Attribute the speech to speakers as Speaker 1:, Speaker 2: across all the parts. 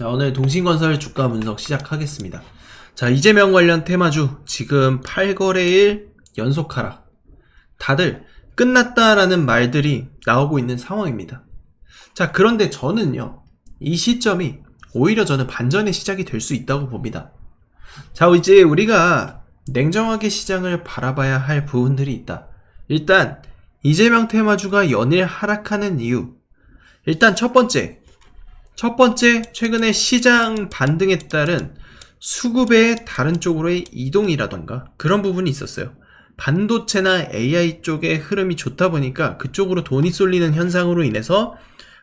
Speaker 1: 자, 오늘 동신건설 주가 분석 시작하겠습니다. 자, 이재명 관련 테마주 지금 8거래일 연속 하락. 다들 끝났다라는 말들이 나오고 있는 상황입니다. 자, 그런데 저는요, 이 시점이 오히려 저는 반전의 시작이 될 수 있다고 봅니다. 자, 이제 우리가 냉정하게 시장을 바라봐야 할 부분들이 있다. 일단 이재명 테마주가 연일 하락하는 이유. 일단 첫 번째, 최근에 시장 반등에 따른 수급의 다른 쪽으로의 이동이라던가 그런 부분이 있었어요. 반도체나 AI 쪽의 흐름이 좋다 보니까 그쪽으로 돈이 쏠리는 현상으로 인해서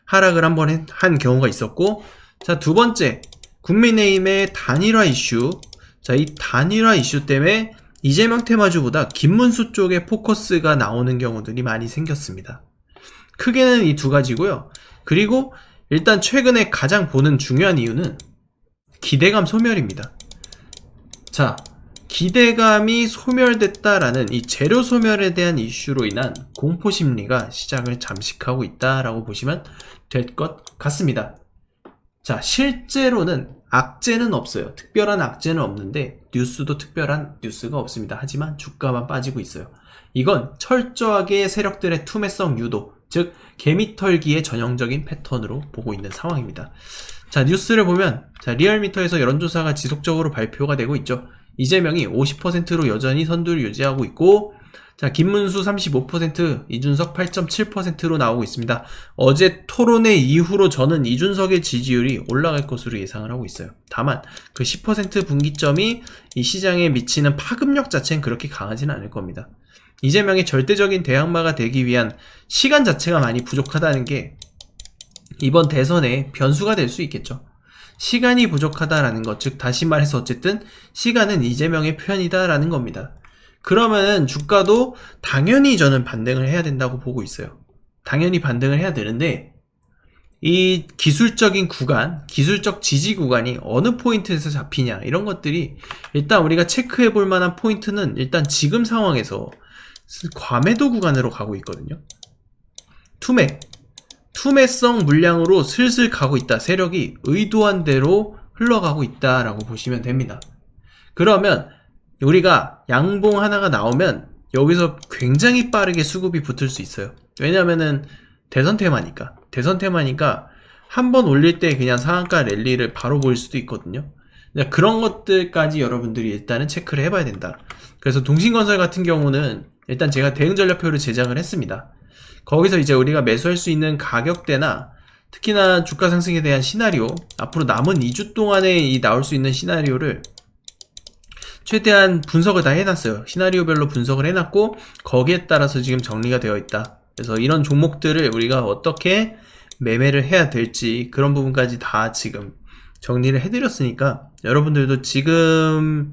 Speaker 1: 하락을 한번 한 경우가 있었고, 자, 두 번째, 국민의힘의 단일화 이슈. 자, 이 단일화 이슈 때문에 이재명 테마주보다 김문수 쪽에 포커스가 나오는 경우들이 많이 생겼습니다. 크게는 이 두 가지고요. 그리고 일단 최근에 가장 보는 중요한 이유는 기대감 소멸입니다. 자, 기대감이 소멸됐다라는 이 재료 소멸에 대한 이슈로 인한 공포심리가 시장을 잠식하고 있다라고 보시면 될 것 같습니다. 자, 실제로는 악재는 없어요. 특별한 악재는 없는데 뉴스도 특별한 뉴스가 없습니다. 하지만 주가만 빠지고 있어요. 이건 철저하게 세력들의 투매성 유도, 즉 개미털기의 전형적인 패턴으로 보고 있는 상황입니다. 자, 뉴스를 보면, 자, 리얼미터에서 여론조사가 지속적으로 발표가 되고 있죠. 이재명이 50%로 여전히 선두를 유지하고 있고, 자, 김문수 35%, 이준석 8.7%로 나오고 있습니다. 어제 토론회 이후로 저는 이준석의 지지율이 올라갈 것으로 예상을 하고 있어요. 다만 그 10% 분기점이 이 시장에 미치는 파급력 자체는 그렇게 강하지는 않을 겁니다. 이재명이 절대적인 대항마가 되기 위한 시간 자체가 많이 부족하다는 게 이번 대선의 변수가 될 수 있겠죠. 시간이 부족하다라는 것, 즉 다시 말해서 어쨌든 시간은 이재명의 편이다라는 겁니다. 그러면 주가도 당연히 저는 반등을 해야 된다고 보고 있어요. 당연히 반등을 해야 되는데 이 기술적인 구간, 기술적 지지 구간이 어느 포인트에서 잡히냐, 이런 것들이 일단 우리가 체크해 볼 만한 포인트는 일단 지금 상황에서 과매도 구간으로 가고 있거든요. 투매성 물량으로 슬슬 가고 있다. 세력이 의도한 대로 흘러가고 있다라고 보시면 됩니다. 그러면 우리가 양봉 하나가 나오면 여기서 굉장히 빠르게 수급이 붙을 수 있어요. 왜냐면은 대선 테마니까 한 번 올릴 때 그냥 상한가 랠리를 바로 보일 수도 있거든요. 그런 것들까지 여러분들이 일단은 체크를 해봐야 된다. 그래서 동신건설 같은 경우는 일단 제가 대응 전략표를 제작을 했습니다. 거기서 이제 우리가 매수할 수 있는 가격대나 특히나 주가 상승에 대한 시나리오, 앞으로 남은 2주 동안에 나올 수 있는 시나리오를 최대한 분석을 다 해놨어요. 시나리오별로 분석을 해놨고 거기에 따라서 지금 정리가 되어 있다. 그래서 이런 종목들을 우리가 어떻게 매매를 해야 될지 그런 부분까지 다 지금 정리를 해드렸으니까 여러분들도 지금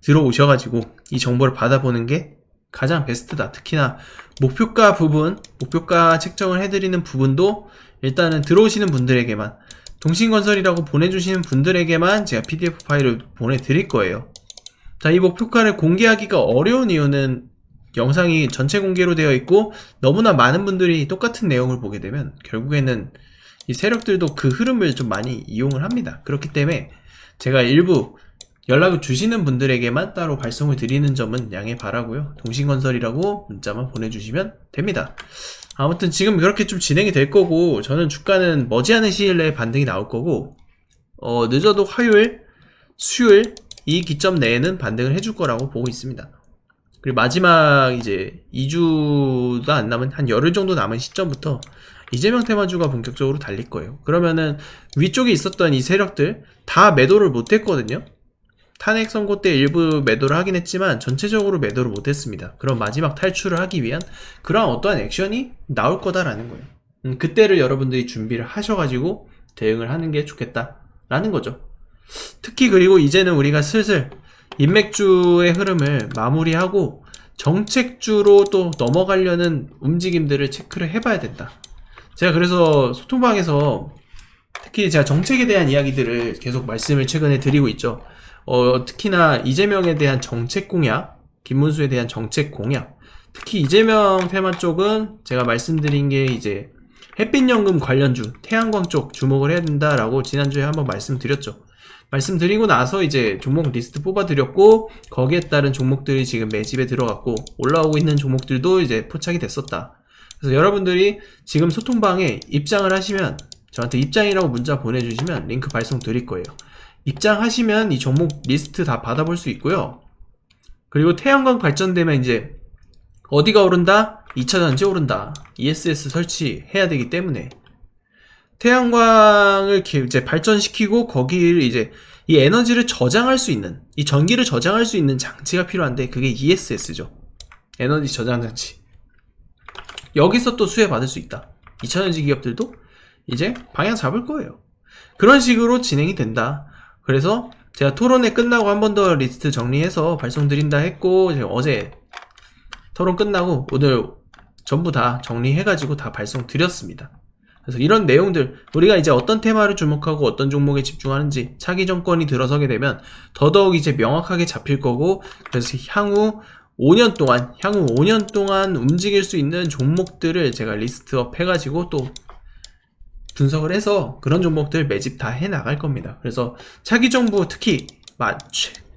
Speaker 1: 들어오셔가지고 이 정보를 받아보는 게 가장 베스트다. 특히나 목표가 부분, 목표가 책정을 해드리는 부분도 일단은 들어오시는 분들에게만, 동신건설이라고 보내주시는 분들에게만 제가 PDF 파일을 보내드릴 거예요. 자, 이 목표가를 공개하기가 어려운 이유는 영상이 전체 공개로 되어 있고 너무나 많은 분들이 똑같은 내용을 보게 되면 결국에는 이 세력들도 그 흐름을 좀 많이 이용을 합니다. 그렇기 때문에 제가 일부 연락을 주시는 분들에게만 따로 발송을 드리는 점은 양해 바라고요. 동신건설이라고 문자만 보내주시면 됩니다. 아무튼 지금 그렇게 좀 진행이 될 거고, 저는 주가는 머지않은 시일 내에 반등이 나올 거고, 늦어도 화요일, 수요일 이 기점 내에는 반등을 해줄 거라고 보고 있습니다. 그리고 마지막 이제 2주가 안 남은, 한 열흘 정도 남은 시점부터 이재명 테마주가 본격적으로 달릴 거예요. 그러면은 위쪽에 있었던 이 세력들 다 매도를 못 했거든요. 탄핵 선고 때 일부 매도를 하긴 했지만 전체적으로 매도를 못 했습니다. 그럼 마지막 탈출을 하기 위한 그러한 어떠한 액션이 나올 거다라는 거예요. 그때를 여러분들이 준비를 하셔가지고 대응을 하는 게 좋겠다라는 거죠. 특히 그리고 이제는 우리가 슬슬 인맥주의 흐름을 마무리하고 정책주로 또 넘어가려는 움직임들을 체크를 해봐야 된다. 제가 그래서 소통방에서 특히 제가 정책에 대한 이야기들을 계속 말씀을 최근에 드리고 있죠. 특히나 이재명에 대한 정책 공약, 김문수에 대한 정책 공약, 특히 이재명 테마 쪽은 제가 말씀드린 게 이제 햇빛연금 관련주, 태양광 쪽 주목을 해야 된다라고 지난주에 한번 말씀드렸죠. 말씀드리고 나서 이제 종목 리스트 뽑아드렸고, 거기에 따른 종목들이 지금 매집에 들어갔고, 올라오고 있는 종목들도 이제 포착이 됐었다. 그래서 여러분들이 지금 소통방에 입장을 하시면, 저한테 입장이라고 문자 보내주시면 링크 발송 드릴 거예요. 입장하시면 이 종목 리스트 다 받아볼 수 있고요. 그리고 태양광 발전되면 이제 어디가 오른다? 2차전지 오른다. ESS 설치해야 되기 때문에 태양광을 이제 발전시키고 거기를 이제 이 에너지를 저장할 수 있는, 이 전기를 저장할 수 있는 장치가 필요한데 그게 ESS죠. 에너지 저장 장치. 여기서 또 수혜 받을 수 있다. 2차전지 기업들도 이제 방향 잡을 거예요. 그런 식으로 진행이 된다. 그래서 제가 토론회 끝나고 한 번 더 리스트 정리해서 발송드린다 했고, 어제 토론 끝나고 오늘 전부 다 정리해가지고 다 발송드렸습니다. 그래서 이런 내용들, 우리가 이제 어떤 테마를 주목하고 어떤 종목에 집중하는지 차기 정권이 들어서게 되면 더더욱 이제 명확하게 잡힐 거고, 그래서 향후 5년 동안 움직일 수 있는 종목들을 제가 리스트업 해가지고 또 분석을 해서 그런 종목들 매집 다 해 나갈 겁니다. 그래서 차기 정부 특히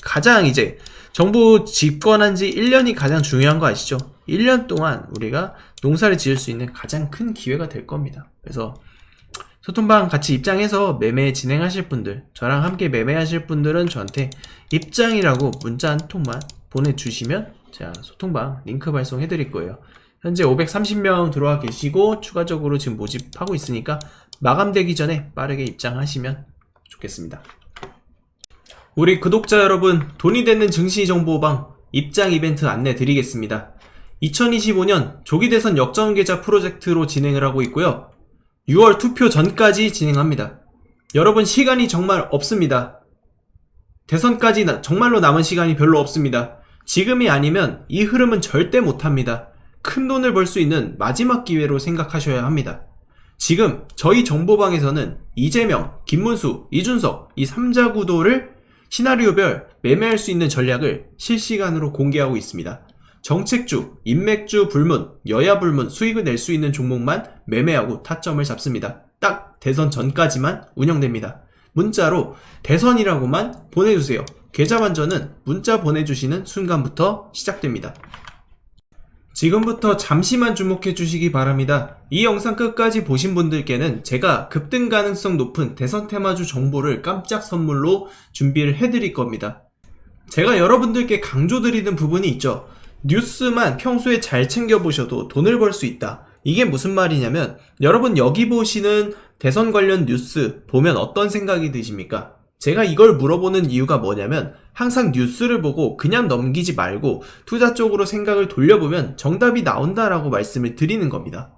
Speaker 1: 가장 이제 정부 집권한 지 1년이 가장 중요한 거 아시죠? 1년 동안 우리가 농사를 지을 수 있는 가장 큰 기회가 될 겁니다. 그래서 소통방 같이 입장해서 매매 진행하실 분들, 저랑 함께 매매하실 분들은 저한테 입장이라고 문자 한 통만 보내주시면 제가 소통방 링크 발송해 드릴 거예요. 현재 530명 들어와 계시고 추가적으로 지금 모집하고 있으니까 마감되기 전에 빠르게 입장하시면 좋겠습니다. 우리 구독자 여러분, 돈이 되는 증시정보방 입장 이벤트 안내 드리겠습니다. 2025년 조기대선 역전계좌 프로젝트로 진행을 하고 있고요. 6월 투표 전까지 진행합니다. 여러분 시간이 정말 없습니다. 대선까지 정말로 남은 시간이 별로 없습니다. 지금이 아니면 이 흐름은 절대 못합니다. 큰 돈을 벌 수 있는 마지막 기회로 생각하셔야 합니다. 지금 저희 정보방에서는 이재명, 김문수, 이준석 이 3자 구도를 시나리오별 매매할 수 있는 전략을 실시간으로 공개하고 있습니다. 정책주, 인맥주 불문, 여야 불문 수익을 낼 수 있는 종목만 매매하고 타점을 잡습니다. 딱 대선 전까지만 운영됩니다. 문자로 대선이라고만 보내주세요. 계좌 반전은 문자 보내주시는 순간부터 시작됩니다. 지금부터 잠시만 주목해 주시기 바랍니다. 이 영상 끝까지 보신 분들께는 제가 급등 가능성 높은 대선 테마주 정보를 깜짝 선물로 준비를 해드릴 겁니다. 제가 여러분들께 강조드리는 부분이 있죠. 뉴스만 평소에 잘 챙겨보셔도 돈을 벌 수 있다. 이게 무슨 말이냐면, 여러분 여기 보시는 대선 관련 뉴스 보면 어떤 생각이 드십니까? 제가 이걸 물어보는 이유가 뭐냐면, 항상 뉴스를 보고 그냥 넘기지 말고 투자 쪽으로 생각을 돌려보면 정답이 나온다라고 말씀을 드리는 겁니다.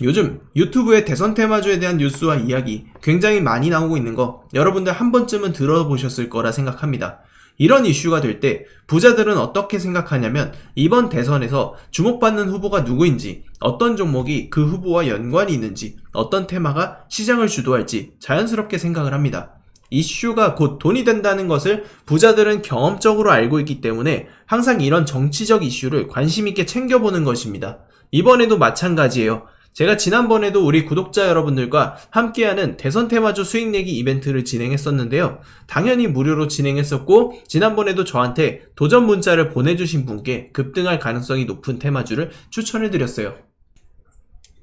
Speaker 1: 요즘 유튜브에 대선 테마주에 대한 뉴스와 이야기 굉장히 많이 나오고 있는 거 여러분들 한 번쯤은 들어보셨을 거라 생각합니다. 이런 이슈가 될 때 부자들은 어떻게 생각하냐면, 이번 대선에서 주목받는 후보가 누구인지, 어떤 종목이 그 후보와 연관이 있는지, 어떤 테마가 시장을 주도할지 자연스럽게 생각을 합니다. 이슈가 곧 돈이 된다는 것을 부자들은 경험적으로 알고 있기 때문에 항상 이런 정치적 이슈를 관심 있게 챙겨보는 것입니다. 이번에도 마찬가지예요. 제가 지난번에도 우리 구독자 여러분들과 함께하는 대선 테마주 수익 내기 이벤트를 진행했었는데요. 당연히 무료로 진행했었고, 지난번에도 저한테 도전 문자를 보내주신 분께 급등할 가능성이 높은 테마주를 추천해드렸어요.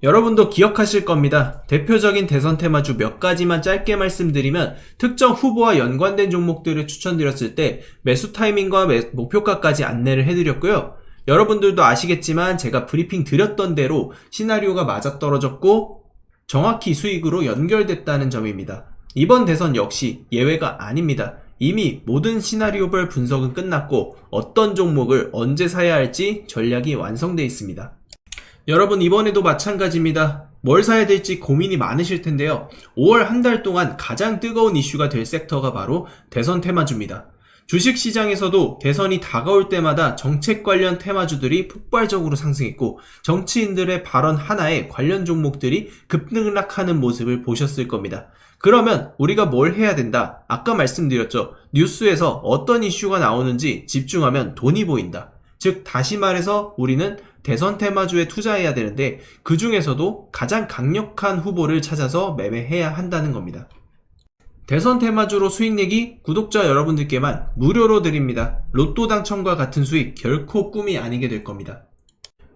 Speaker 1: 여러분도 기억하실 겁니다. 대표적인 대선 테마주 몇 가지만 짧게 말씀드리면, 특정 후보와 연관된 종목들을 추천드렸을 때 매수 타이밍과 목표가까지 안내를 해드렸고요. 여러분들도 아시겠지만 제가 브리핑 드렸던 대로 시나리오가 맞아떨어졌고 정확히 수익으로 연결됐다는 점입니다. 이번 대선 역시 예외가 아닙니다. 이미 모든 시나리오별 분석은 끝났고 어떤 종목을 언제 사야 할지 전략이 완성되어 있습니다. 여러분 이번에도 마찬가지입니다. 뭘 사야 될지 고민이 많으실 텐데요. 5월 한 달 동안 가장 뜨거운 이슈가 될 섹터가 바로 대선 테마주입니다. 주식시장에서도 대선이 다가올 때마다 정책 관련 테마주들이 폭발적으로 상승했고, 정치인들의 발언 하나에 관련 종목들이 급등락하는 모습을 보셨을 겁니다. 그러면 우리가 뭘 해야 된다? 아까 말씀드렸죠. 뉴스에서 어떤 이슈가 나오는지 집중하면 돈이 보인다. 즉 다시 말해서 우리는 대선 테마주에 투자해야 되는데 그 중에서도 가장 강력한 후보를 찾아서 매매해야 한다는 겁니다. 대선 테마주로 수익 내기 구독자 여러분들께만 무료로 드립니다. 로또 당첨과 같은 수익 결코 꿈이 아니게 될 겁니다.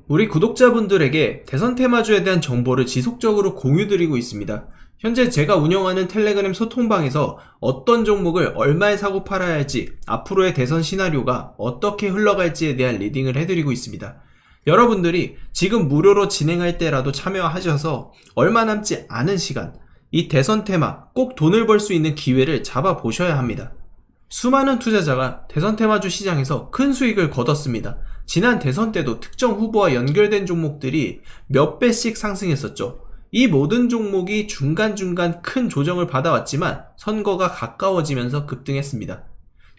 Speaker 1: 우리 구독자분들에게 대선 테마주에 대한 정보를 지속적으로 공유드리고 있습니다. 현재 제가 운영하는 텔레그램 소통방에서 어떤 종목을 얼마에 사고 팔아야 할지, 앞으로의 대선 시나리오가 어떻게 흘러갈지에 대한 리딩을 해드리고 있습니다. 여러분들이 지금 무료로 진행할 때라도 참여하셔서 얼마 남지 않은 시간, 이 대선 테마 꼭 돈을 벌 수 있는 기회를 잡아보셔야 합니다. 수많은 투자자가 대선 테마주 시장에서 큰 수익을 거뒀습니다. 지난 대선 때도 특정 후보와 연결된 종목들이 몇 배씩 상승했었죠. 이 모든 종목이 중간중간 큰 조정을 받아왔지만 선거가 가까워지면서 급등했습니다.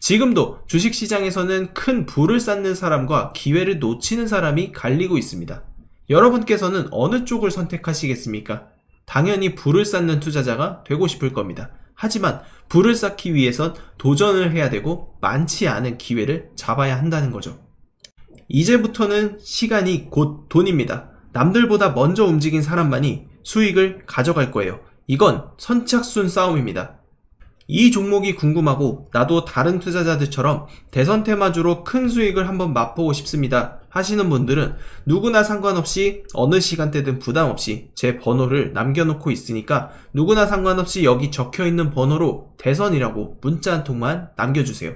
Speaker 1: 지금도 주식시장에서는 큰 부를 쌓는 사람과 기회를 놓치는 사람이 갈리고 있습니다. 여러분께서는 어느 쪽을 선택하시겠습니까? 당연히 부를 쌓는 투자자가 되고 싶을 겁니다. 하지만 부를 쌓기 위해선 도전을 해야 되고 많지 않은 기회를 잡아야 한다는 거죠. 이제부터는 시간이 곧 돈입니다. 남들보다 먼저 움직인 사람만이 수익을 가져갈 거예요. 이건 선착순 싸움입니다. 이 종목이 궁금하고 나도 다른 투자자들처럼 대선 테마주로 큰 수익을 한번 맛보고 싶습니다 하시는 분들은 누구나 상관없이 어느 시간대든 부담없이 제 번호를 남겨놓고 있으니까 누구나 상관없이 여기 적혀있는 번호로 대선이라고 문자 한 통만 남겨주세요.